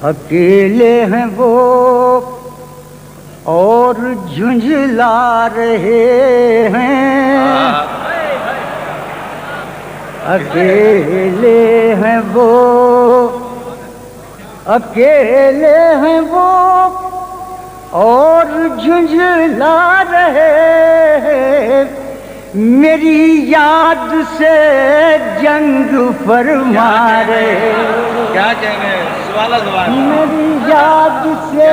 اکیلے ہیں وہ اور جھنجھلا رہے ہیں، اکیلے ہیں وہ، اکیلے ہیں وہ اور جھنجھلا رہے ہیں، میری یاد سے جنگ فرما رہے، کیا کہیں گے سوالہ زبان میری یاد سے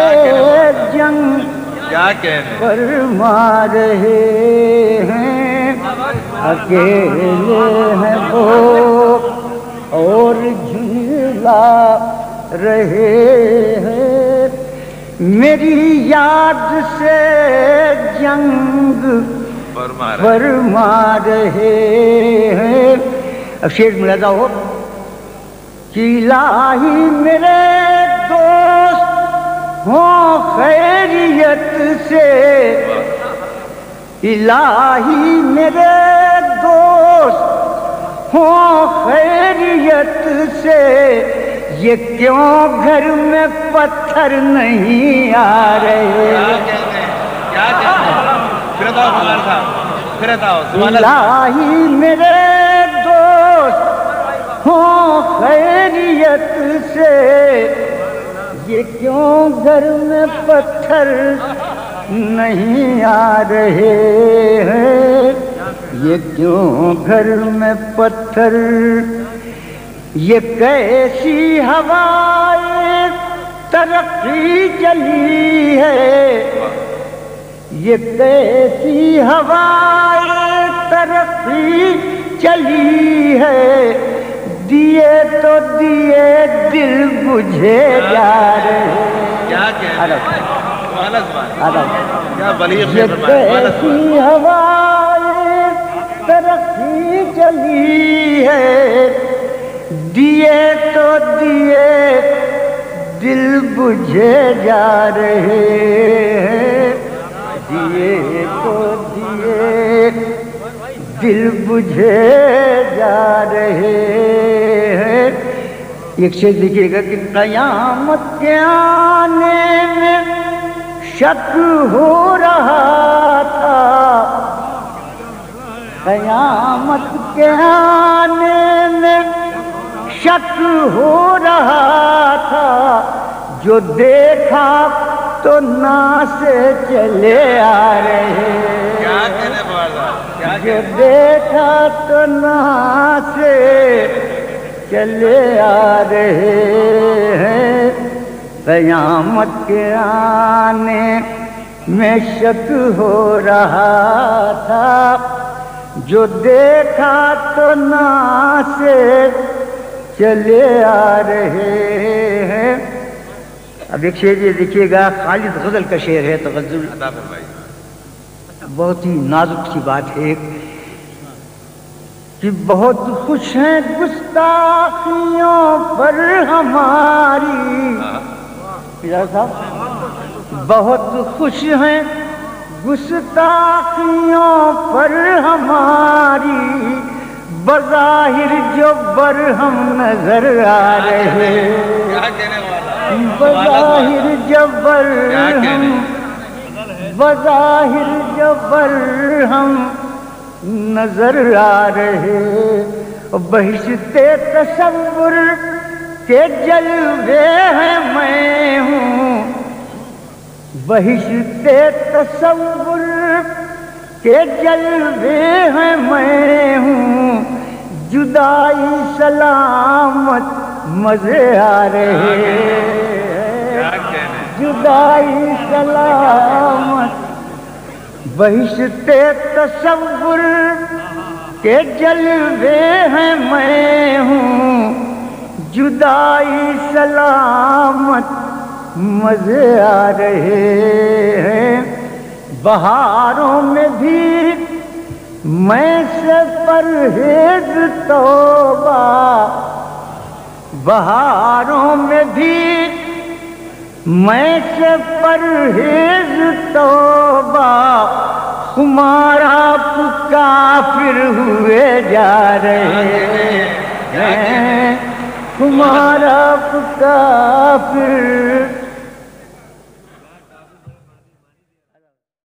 جنگ کیا کہیں گے فرما رہے ہیں، اکیلے ہیں وہ اور جھنجھلا رہے ہیں، میری یاد سے جنگ فرما رہے ہیں۔ اب شیر ملاحظہ ہو کہ الہی میرے دوست ہوں خیریت سے، الہی میرے دوست ہوں خیریت سے، یہ کیوں گھر میں پتھر نہیں آ رہے، کیا کہیں گے الہی میرے دوست ہوں خیریت سے، یہ کیوں گھر میں پتھر نہیں آ رہے ہیں، یہ کیوں گھر میں پتھر، یہ کیسی ہوائیں ترقی چلی ہے، یہ کیسی ہوائیں ترقی چلی ہے، دیے تو دیے دل بجھے جا رہے، کیا کہیں گے سوالہ زبان کیا بلیغ یہ میں فرمایا کیسی ہوائیں ترقی چلی ہے، دیے تو دیے دل بجھے جا رہے ہیں، دیے تو دیے دل بجھے جا رہے ہیں۔ ایک شعر دیکھیے گا کہ قیامت کے آنے میں شک ہو رہا تھا، قیامت کے آنے میں شک ہو رہا تھا، جو دیکھا تو نا سے چلے آ رہے، کیا کہنے بارزہ کیا جو دیکھا تو نا سے چلے آ رہے ہیں، قیامت کے آنے میں شک ہو رہا تھا، جو دیکھا تو نا سے چلے آ رہے ہیں۔ اب ایک شعر یہ دیکھیے گا، خالد غزل کا شعر ہے، تغزل، عطا فرمائیے۔ بہت ہی نازک سی بات ہے کہ بہت خوش ہیں گستاخیوں پر ہماری، پیرا صاحب بہت خوش ہیں گستاخیوں پر ہماری، بظاہر جو برہم نظر آ رہے، کیا کہنے والا بظاہر جو برہم، بظاہر جو برہم نظر آ رہے، بہشت تصور کے جلوے ہیں میں ہوں، بہشت تصور کے جلوے ہیں میں ہوں، جدائی سلامت مزے آ رہے، جدائی سلامت، بہشت تصور کے جلوے ہیں میں ہوں، جدائی سلامت مزے آ رہے ہیں، بہاروں میں بھی میں سے پرہیز توبہ، بہاروں میں بھی میں سے پرہیز توبہ، تمہارا کافر ہوئے جا رہے ہیں، تمہارا کافر